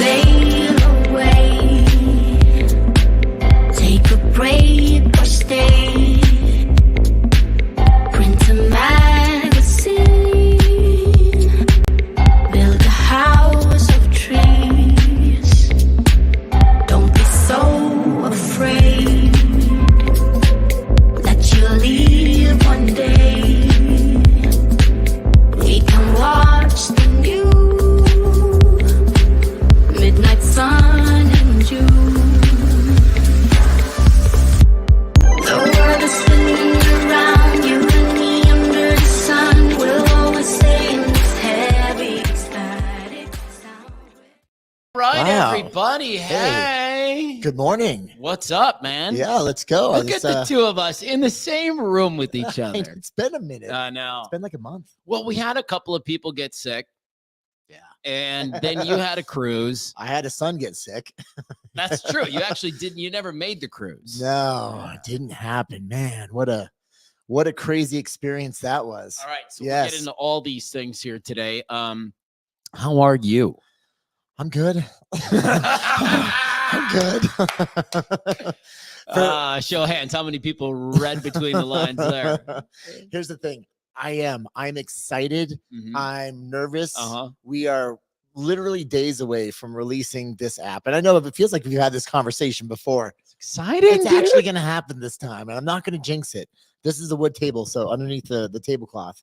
sail away, take a break or stay, print a magazine, build a house of trees. Don't be so afraid that you'll leave one day. We can watch the new midnight sun in June. The world is spinning around you and me under the sun. We'll always stay in this heavy static sound. Right, Wow. everybody. Hey. Good morning. What's up, man? Yeah, let's go. Look at the two of us in the same room with each other. It's been a minute. I know. It's been like a month. Well, we had a couple of people get sick. Yeah. And then you had a cruise. I had a son get sick. That's true. You actually didn't. You never made the cruise. No, it didn't happen, man. What a crazy experience that was. All right. So Yes. we'll get into all these things here today. How are you? I'm good. I'm good. Show of hands. How many people read between the lines there? Here's the thing. I'm excited. Mhm. I'm nervous. Uh-huh. We are literally days away from releasing this app. And I know it feels like we've had this conversation before. Exciting. It's actually going to happen this time. And I'm not going to jinx it. This is a wood table. So underneath the tablecloth.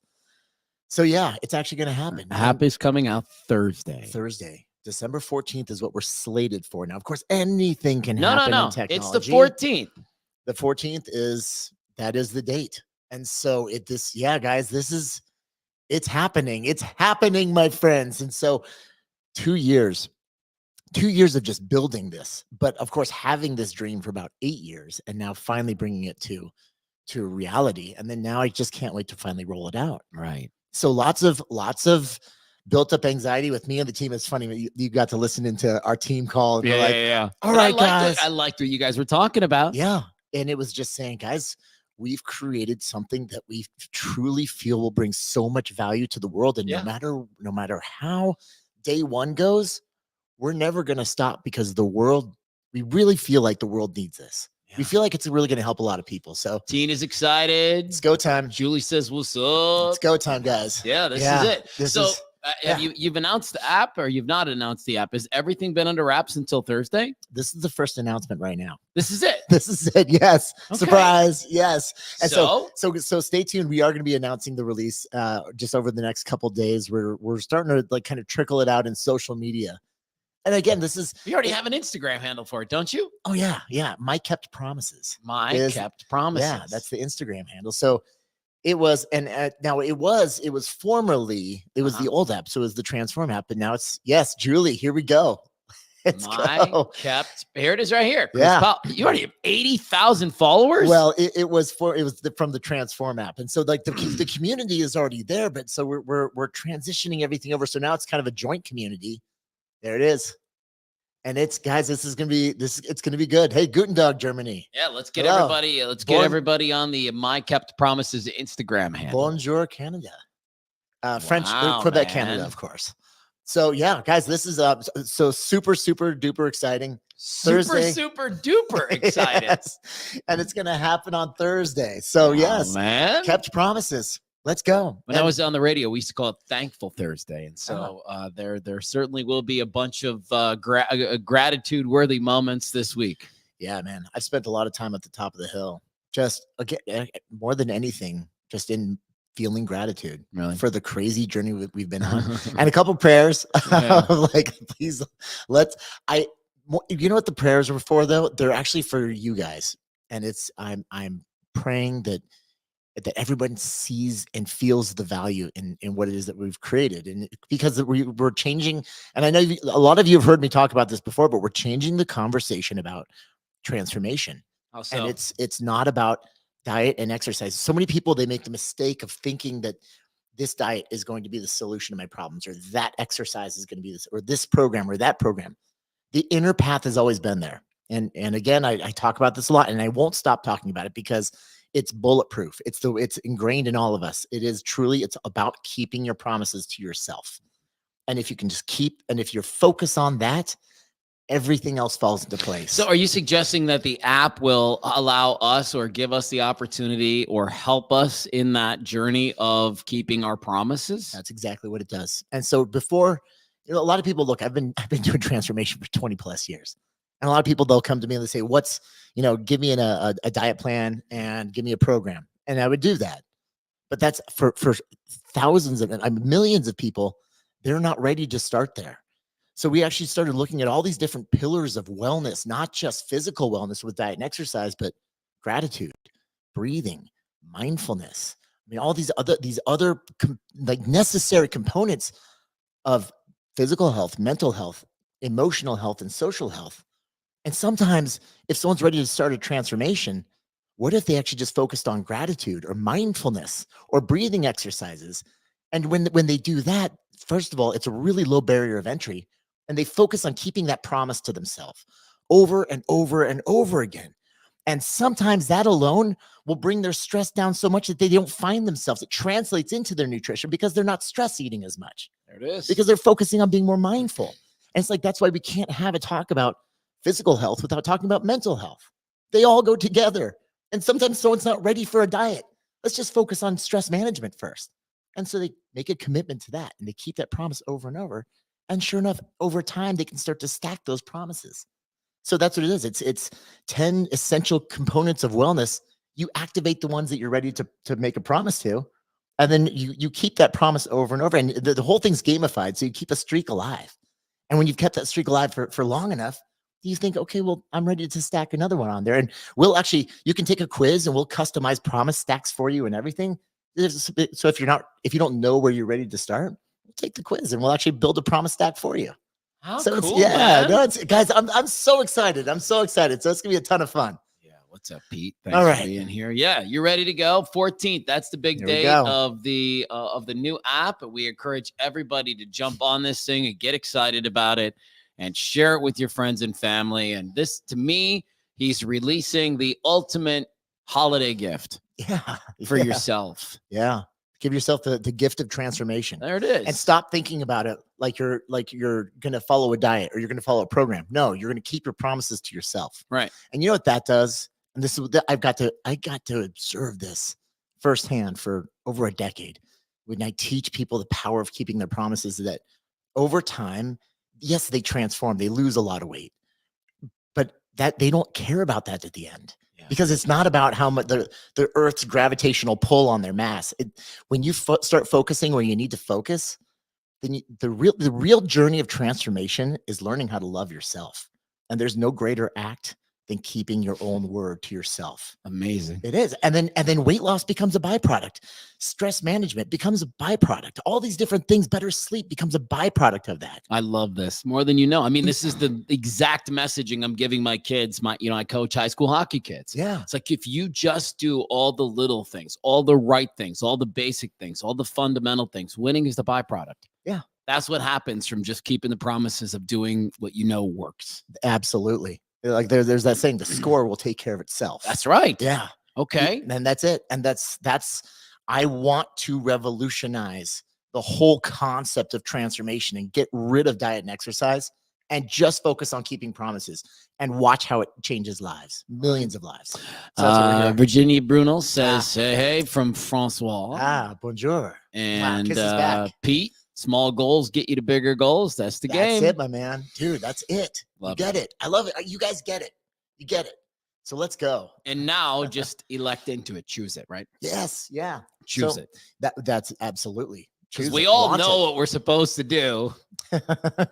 So yeah, it's actually going to happen. App is coming out Thursday. Thursday. December 14th is what we're slated for. Now, of course, anything can No, happen no, no. in technology. It's the 14th. The 14th is the date. And so guys, it's happening. It's happening, my friends. And so 2 years of just building this, but of course, having this dream for about 8 years and now finally bringing it to reality. And then now I just can't wait to finally roll it out. Right. So lots of built up anxiety with me and the team. It's funny. You got to listen into our team call. And Yeah. All right, guys. I liked what you guys were talking about. Yeah. And it was just saying, guys, we've created something that we truly feel will bring so much value to the world. And Yeah. no matter how day one goes, we're never going to stop because we really feel like the world needs this. We feel like it's really going to help a lot of people. So Teen is excited. it's go time. Julie says, "What's up?" It's go time, guys. Yeah, this is it. This So is- have you've announced the app or you've not announced the app? Has everything been under wraps until Thursday? This is the first announcement right now. This is it. This is it. Yes. Okay. Surprise. Yes. And So so stay tuned. We are going to be announcing the release just over the next couple days. We're starting to like kind of trickle it out in social media. And again, you already have an Instagram handle for it, don't you? Oh yeah. My Kept Promises. Kept Promises. Yeah, that's the Instagram handle. So it was, and now it was formerly, it was the old app. So it was the Transform app, but now it's, yes, Julie, here we go. Let's go. Kept. Here it is right here. Chris Yeah. Powell. You already have 80,000 followers. Well, it was from the Transform app. And so like the community is already there, but so we're transitioning everything over. So now it's kind of a joint community. There it is. And it's, guys, it's going to be good. Hey, Guten Tag, Germany. yeah, let's get Hello. everybody. Get everybody on the My Kept Promises Instagram handle. Bonjour, Canada. French, Wow, Quebec, man. Canada, of course. So yeah, guys, this is so super duper exciting. Thursday. Super duper excited. Yes. And it's going to happen on Thursday. So yes, man. Kept Promises. Let's go. When I was on the radio, we used to call it Thankful Thursday, and so there certainly will be a bunch of gratitude-worthy moments this week. Yeah, man, I've spent a lot of time at the top of the hill. Just again, more than anything, just in feeling gratitude Really? for the crazy journey we've been on, and a couple prayers. Yeah. Like, please, you know what the prayers were for though? They're actually for you guys, and I'm praying that everyone sees and feels the value in what it is that we've created. And because we're changing, and I know a lot of you have heard me talk about this before, but we're changing the conversation about transformation. How so? And it's not about diet and exercise. So many people, they make the mistake of thinking that this diet is going to be the solution to my problems, or that exercise is going to be this, or this program or that program. The inner path has always been there. And again, I talk about this a lot, and I won't stop talking about it because it's bulletproof. It's ingrained in all of us. It is truly, it's about keeping your promises to yourself. And if you can just if you're focused on that, everything else falls into place. So are you suggesting that the app will allow us or give us the opportunity or help us in that journey of keeping our promises? That's exactly what it does. And so before, a lot of people look, I've been doing transformation for 20 plus years. And a lot of people, they'll come to me and they say, give me a diet plan and give me a program. And I would do that. But that's for thousands of millions of people, they're not ready to start there. So we actually started looking at all these different pillars of wellness, not just physical wellness with diet and exercise, but gratitude, breathing, mindfulness. I mean, all these other like necessary components of physical health, mental health, emotional health, and social health. And sometimes if someone's ready to start a transformation, what if they actually just focused on gratitude or mindfulness or breathing exercises? And when they do that, first of all, it's a really low barrier of entry. And they focus on keeping that promise to themselves over and over and over again. And sometimes that alone will bring their stress down so much that they don't find themselves. It translates into their nutrition because they're not stress eating as much. There it is. Because they're focusing on being more mindful. And it's like, that's why we can't have a talk about physical health without talking about mental health. They all go together. And sometimes someone's not ready for a diet. Let's just focus on stress management first. And so they make a commitment to that and they keep that promise over and over. And sure enough, over time, they can start to stack those promises. So that's what it is. It's 10 essential components of wellness. You activate the ones that you're ready to make a promise to, and then you keep that promise over and over. And the whole thing's gamified. So you keep a streak alive. And when you've kept that streak alive for long enough, you think, okay, well, I'm ready to stack another one on there. And you can take a quiz and we'll customize promise stacks for you and everything. So if you don't know where you're ready to start, take the quiz and we'll actually build a promise stack for you. How so cool, man. No, guys, I'm so excited. I'm so excited. So it's gonna be a ton of fun. Yeah. What's up, Pete? Thanks All right. for being here. Yeah, you're ready to go. 14th. That's the big date of the new app. We encourage everybody to jump on this thing and get excited about it and share it with your friends and family. And this, to me, he's releasing the ultimate holiday gift. For yourself. Yeah. Give yourself the gift of transformation. There it is. And stop thinking about it like you're going to follow a diet or you're going to follow a program. No, you're going to keep your promises to yourself. Right. And you know what that does? And this is I got to observe this firsthand for over a decade. When I teach people the power of keeping their promises, that over time, yes, they transform, they lose a lot of weight, but that they don't care about that at the end. Because it's not about how much the Earth's gravitational pull on their mass. When you start focusing where you need to focus, then the real journey of transformation is learning how to love yourself. And there's no greater act than keeping your own word to yourself. Amazing. It is. And then weight loss becomes a byproduct. Stress management becomes a byproduct. All these different things, better sleep becomes a byproduct of that. I love this more than you know. I mean, this is the exact messaging I'm giving my kids. I coach high school hockey kids. Yeah. It's like, if you just do all the little things, all the right things, all the basic things, all the fundamental things, winning is the byproduct. Yeah. That's what happens from just keeping the promises of doing what you know works. Absolutely. Like there's that saying, the score will take care of itself. That's right. Yeah. Okay. And that's it. And that's I want to revolutionize the whole concept of transformation and get rid of diet and exercise and just focus on keeping promises and watch how it changes lives, millions of lives. So Virginia Brunel says, hey, from Francois. Bonjour. And kisses back. Pete, small goals get you to bigger goals. That's the game. That's it, my man. Dude, that's it. You get it. I love it. You guys get it. You get it. So let's go. And now just elect into it. Choose it, right? Yes. Yeah. Choose it. That's absolutely. Because we all know what we're supposed to do.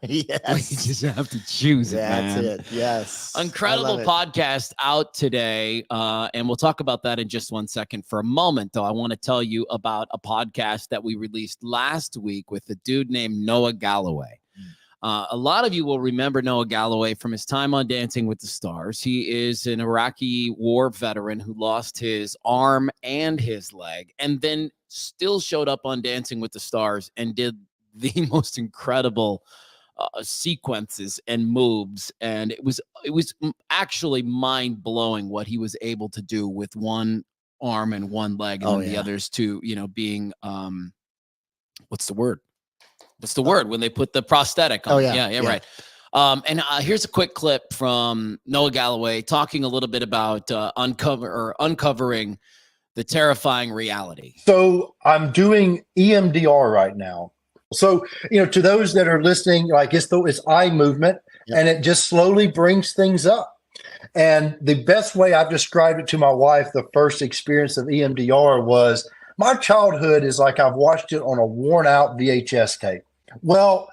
Yes. We just have to choose it, That's man. it. Yes. Incredible podcast out today. And we'll talk about that in just 1 second. For a moment, though, I want to tell you about a podcast that we released last week with a dude named Noah Galloway. A lot of you will remember Noah Galloway from his time on Dancing with the Stars. He is an Iraqi war veteran who lost his arm and his leg, and then still showed up on Dancing with the Stars and did the most incredible sequences and moves. And it was actually mind blowing what he was able to do with one arm and one leg, and the others two, being what's the word? That's the word when they put the prosthetic on. Oh, Yeah, right. And here's a quick clip from Noah Galloway talking a little bit about uncovering the terrifying reality. So I'm doing EMDR right now. So, to those that are listening, like it's eye movement, and it just slowly brings things up. And the best way I've described it to my wife, the first experience of EMDR was my childhood is like I've watched it on a worn out VHS tape. Well,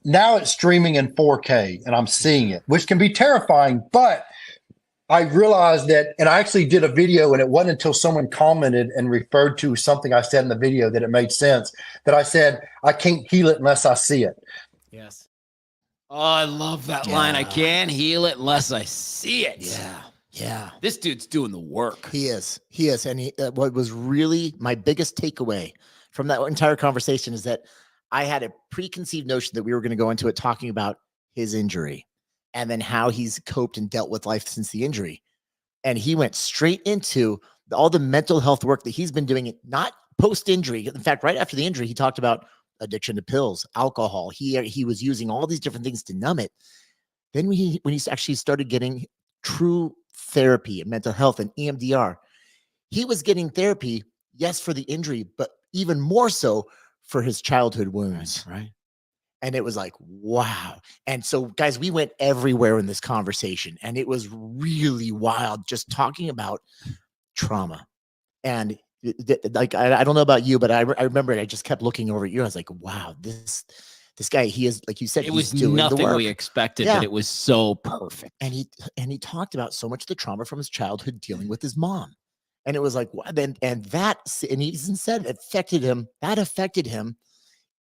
now it's streaming in 4K and I'm seeing it, which can be terrifying, but I realized that, and I actually did a video, and it wasn't until someone commented and referred to something I said in the video that it made sense, that I said, I can't heal it unless I see it. Yes. Oh, I love that line. I can't heal it unless I see it. Yeah. Yeah. This dude's doing the work. He is. And what was really my biggest takeaway from that entire conversation is that I had a preconceived notion that we were going to go into it talking about his injury and then how he's coped and dealt with life since the injury. And he went straight into all the mental health work that he's been doing, not post-injury. In fact, right after the injury, he talked about addiction to pills, alcohol. He was using all these different things to numb it. Then when he actually started getting true therapy and mental health and EMDR, he was getting therapy, yes, for the injury, but even more so for his childhood wounds. Right. And it was like, wow. And so, guys, we went everywhere in this conversation, and it was really wild just talking about trauma. And like, I don't know about you, but I remember I just kept looking over at you. I was like, wow, this guy, he is, like you said, it was doing nothing the work. We expected, but it was so perfect. And he talked about so much of the trauma from his childhood dealing with his mom. And it was like, and he even said it affected him. That affected him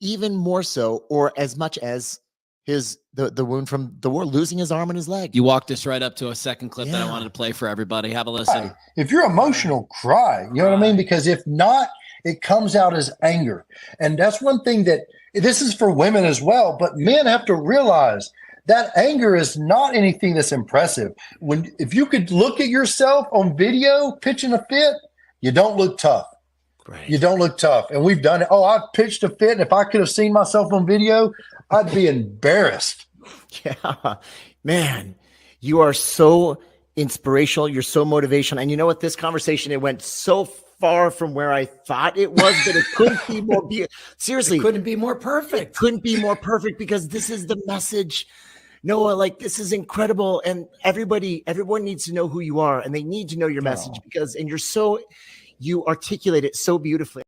even more so, or as much as the wound from the war, losing his arm and his leg. You walked us right up to a second clip that I wanted to play for everybody. Have a listen. If you're emotional, cry. You know what I mean? Because if not, it comes out as anger. And that's one thing that this is for women as well, but men have to realize that anger is not anything that's impressive. If you could look at yourself on video pitching a fit, you don't look tough. Right. You don't look tough. And we've done it. Oh, I've pitched a fit. And if I could have seen myself on video, I'd be embarrassed. Yeah, man, you are so inspirational. You're so motivational. And you know what? This conversation, it went so far from where I thought it was, but it couldn't be more seriously. It couldn't be more perfect. It couldn't be more perfect, because this is the message. Noah, like, this is incredible. And everyone needs to know who you are, and they need to know your message, because, and you articulate it so beautifully.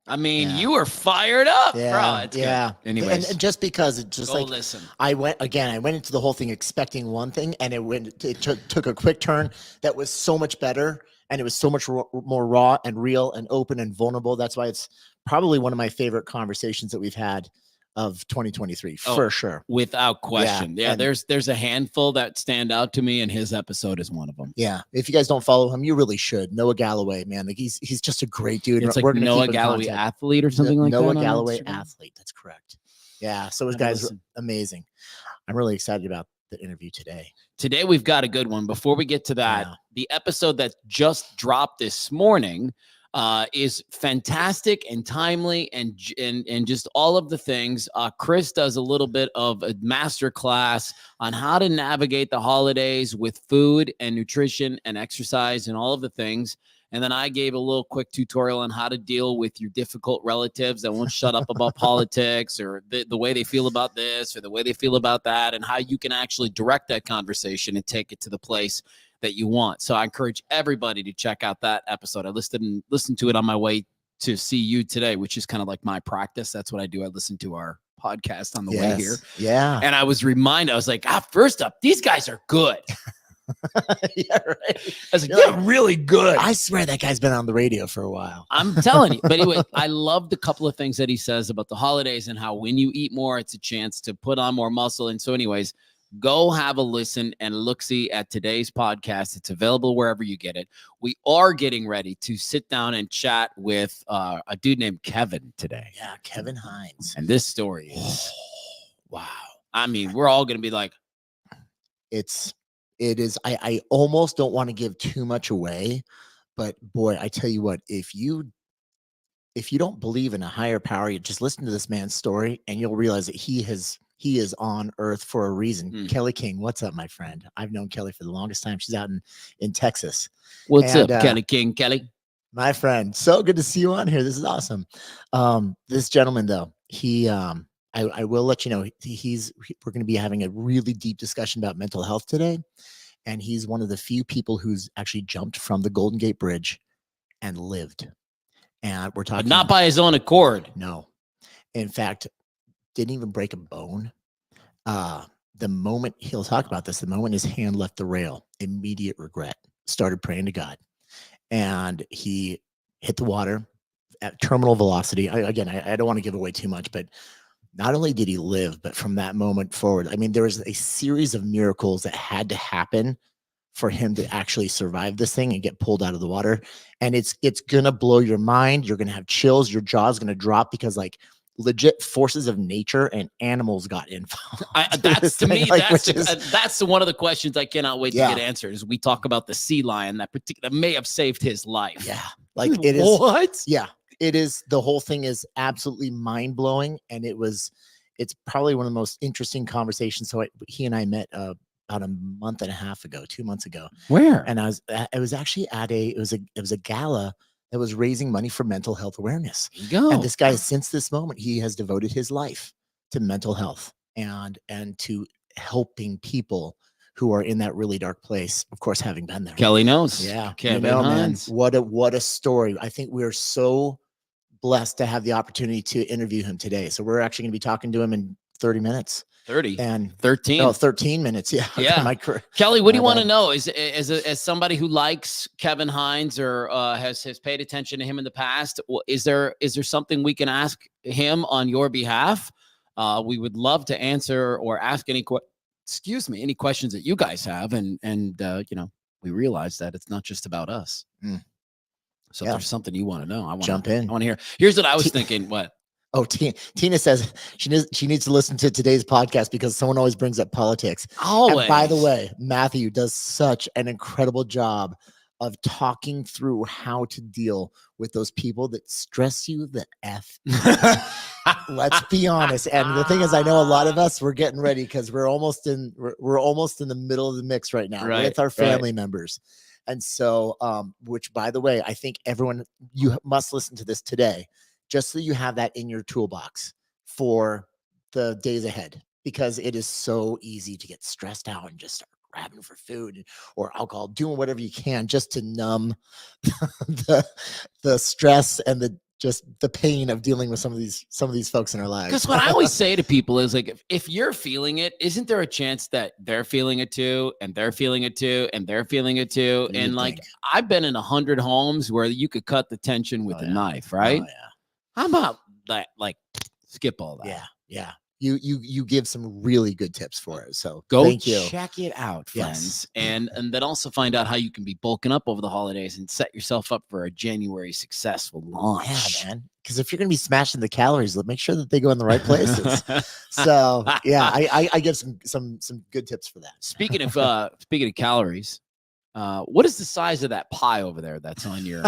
I mean, you were fired up, bro. It's good. Anyways, and just because it just like, listen. I went into the whole thing expecting one thing, and it took a quick turn that was so much better, and it was so much more raw and real and open and vulnerable. That's why it's probably one of my favorite conversations that we've had of 2023, for sure, without question. Yeah, there's a handful that stand out to me, and his episode is one of them. Yeah, if you guys don't follow him, you really should. Noah Galloway, man, like he's just a great dude. It's like Noah Galloway athlete or something like that. Noah Galloway athlete. That's correct. Yeah, so his guy's amazing. I'm really excited about the interview today. Today we've got a good one. Before we get to that, the episode that just dropped this morning is fantastic and timely and just all of the things. Chris does a little bit of a master class on how to navigate the holidays with food and nutrition and exercise and all of the things. And then I gave a little quick tutorial on how to deal with your difficult relatives that won't shut up about politics or the way they feel about this or the way they feel about that, and how you can actually direct that conversation and take it to the place that you want. So I encourage everybody to check out that episode. I listened to it on my way to see you today, which is kind of like my practice. That's what I do. I listen to our podcast on the way here. Yeah. And I was reminded, I was like, first up, these guys are good. Yeah, right. I was like, really good. I swear that guy's been on the radio for a while. I'm telling you. But anyway, I loved a couple of things that he says about the holidays and how when you eat more, it's a chance to put on more muscle. And so anyways, go have a listen and look-see at today's podcast. It's available wherever you get it. We are getting ready to sit down and chat with a dude named Kevin today. Yeah, Kevin Hines. And this story is, wow. I mean, we're all going to be like. It is. I almost don't want to give too much away, but boy, I tell you what, if you if you don't believe in a higher power, you just listen to this man's story and you'll realize that he is on earth for a reason. Kelly King, what's up, my friend? I've known Kelly for the longest time. She's out in Texas. What's up, Kelly King? Kelly, my friend, so good to see you on here. This is awesome. This gentleman, though, I will let you know, we're going to be having a really deep discussion about mental health today. And he's one of the few people who's actually jumped from the Golden Gate Bridge and lived. And we're talking, but not by his own accord. No. In fact, didn't even break a bone. The moment he'll talk about this, the moment his hand left the rail, immediate regret, started praying to God. And he hit the water at terminal velocity. I don't want to give away too much, but not only did he live, but from that moment forward, I mean, there was a series of miracles that had to happen for him to actually survive this thing and get pulled out of the water. And it's going to blow your mind. You're going to have chills. Your jaw's going to drop because like legit forces of nature and animals got involved. That's to me, like, that's one of the questions I cannot wait to get answered. Is we talk about the sea lion that may have saved his life. Yeah. Like it is. What? Yeah. It is. The whole thing is absolutely mind blowing. And it's probably one of the most interesting conversations. So he and I met, about a month and a half ago, 2 months ago. Where? And I was actually at it was a gala that was raising money for mental health awareness. There you go. And this guy, since this moment, he has devoted his life to mental health and to helping people who are in that really dark place. Of course, having been there. Kelly knows. Yeah. Kevin man, what a story. I think we're so blessed to have the opportunity to interview him today. So we're actually going to be talking to him in 30 minutes. 30 and 13. Oh, 13 minutes. Yeah. Yeah. Kelly, what do you want to know? As somebody who likes Kevin Hines or has paid attention to him in the past, is there something we can ask him on your behalf? We would love to answer or ask any questions that you guys have. And we realize that it's not just about us. So if there's something you want to know, I want jump in. I want to hear. Here's what I was thinking. What? Oh, Tina says she needs to listen to today's podcast because someone always brings up politics. Always. And by the way, Mathew does such an incredible job of talking through how to deal with those people that stress you the F. Let's be honest. And the thing is, I know a lot of us, we're getting ready because we're almost in the middle of the mix right now with our family members. And so, which by the way, I think you must listen to this today, just so you have that in your toolbox for the days ahead, because it is so easy to get stressed out and just start grabbing for food or alcohol, doing whatever you can just to numb the stress and the pain of dealing with some of these folks in our lives. Because what I always say to people is like, if you're feeling it, isn't there a chance that they're feeling it too, and they're feeling it too, and they're feeling it too? And like, I've been in 100 homes where you could cut the tension with a knife, right? Oh, yeah. How about that? Like, skip all that. Yeah. Yeah. You give some really good tips for it. So go check it out, friends. Yes. And then also find out how you can be bulking up over the holidays and set yourself up for a January successful launch. Yeah, man. Because if you're going to be smashing the calories, make sure that they go in the right places. So yeah, I give some good tips for that. Speaking of calories, what is the size of that pie over there that's on your?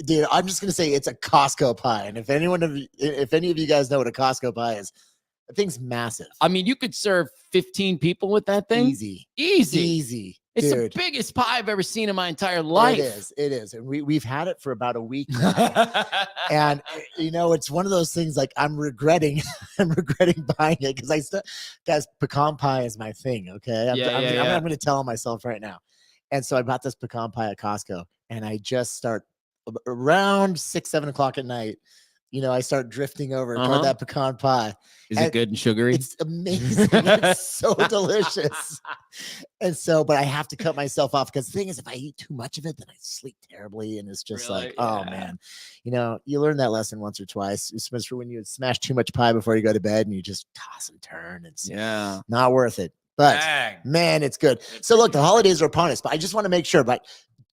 Dude, I'm just gonna say it's a Costco pie, and if any of you guys know what a Costco pie is, the thing's massive. I mean, you could serve 15 people with that thing. Easy. It's dude. The biggest pie I've ever seen in my entire life. It is, and we've had it for about a week now. And it's one of those things like I'm regretting buying it because guys, pecan pie is my thing. Okay, I'm going to tell myself right now. And so I bought this pecan pie at Costco, and I just start around 6-7 o'clock at night. I start drifting over toward that pecan pie. Is it good and sugary? It's amazing. It's so delicious. And so, but I have to cut myself off because the thing is, if I eat too much of it, then I sleep terribly. And it's just oh man, you learn that lesson once or twice, especially when you smash too much pie before you go to bed and you just toss and turn. It's not worth it. But man, it's good. So look, the holidays are upon us, but I just want to make sure,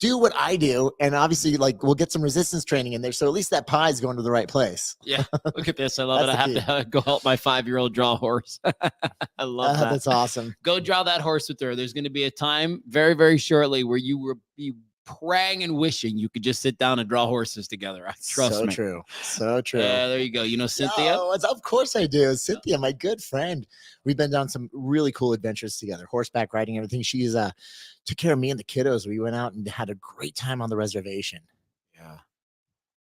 do what I do, and obviously, we'll get some resistance training in there, so at least that pie is going to the right place. Yeah, look at this. I love it. I have to go help my 5-year-old draw a horse. I love that. That's awesome. Go draw that horse with her. There's going to be a time very, very shortly where you will be praying and wishing you could just sit down and draw horses together. Trust so me. true. So true. Yeah, there you go. You know Cynthia? Oh, of course I do. Cynthia, my good friend. We've been down some really cool adventures together, horseback riding, everything. She's took care of me and the kiddos. We went out and had a great time on the reservation. Yeah.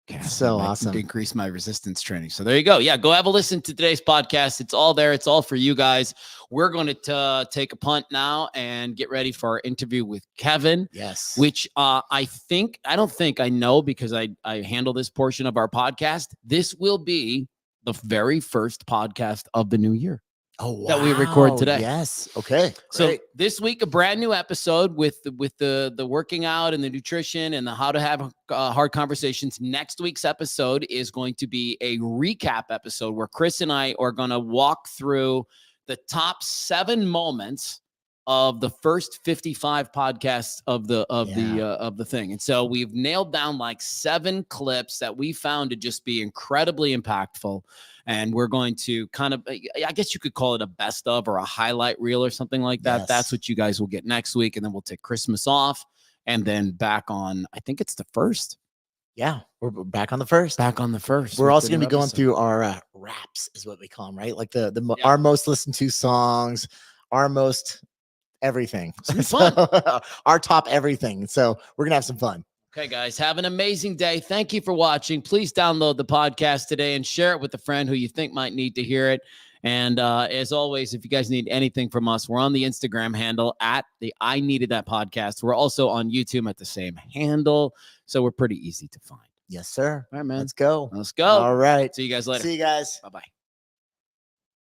It's so awesome. Increase my resistance training. So there you go. Yeah, go have a listen to today's podcast. It's all there. It's all for you guys. We're going to take a punt now and get ready for our interview with Kevin. Yes. Which I know because I handle this portion of our podcast. This will be the very first podcast of the new year. Oh, wow. That we record today. Yes. Okay. So great. this week, a brand new episode with the working out and the nutrition and the how to have hard conversations. Next week's episode is going to be a recap episode where Chris and I are going to walk through the top 7 moments of the first 55 podcasts of the thing. And so we've nailed down like 7 clips that we found to just be incredibly impactful. And we're going to kind of, I guess you could call it a best of or a highlight reel or something like that. Yes. That's what you guys will get next week. And then we'll take Christmas off and then back on, I think it's the 1st. Yeah. We're back on the 1st. Back on the 1st. We're also going to be going through our raps is what we call them, right? Like our most listened to songs, our most everything. Fun. Our top everything. So we're going to have some fun. Okay, guys, have an amazing day. Thank you for watching. Please download the podcast today and share it with a friend who you think might need to hear it. And as always, if you guys need anything from us, we're on the Instagram handle at the I Needed That Podcast. We're also on YouTube at the same handle. So we're pretty easy to find. Yes, sir. All right, man. Let's go. Let's go. All right. See you guys later. See you guys. Bye-bye.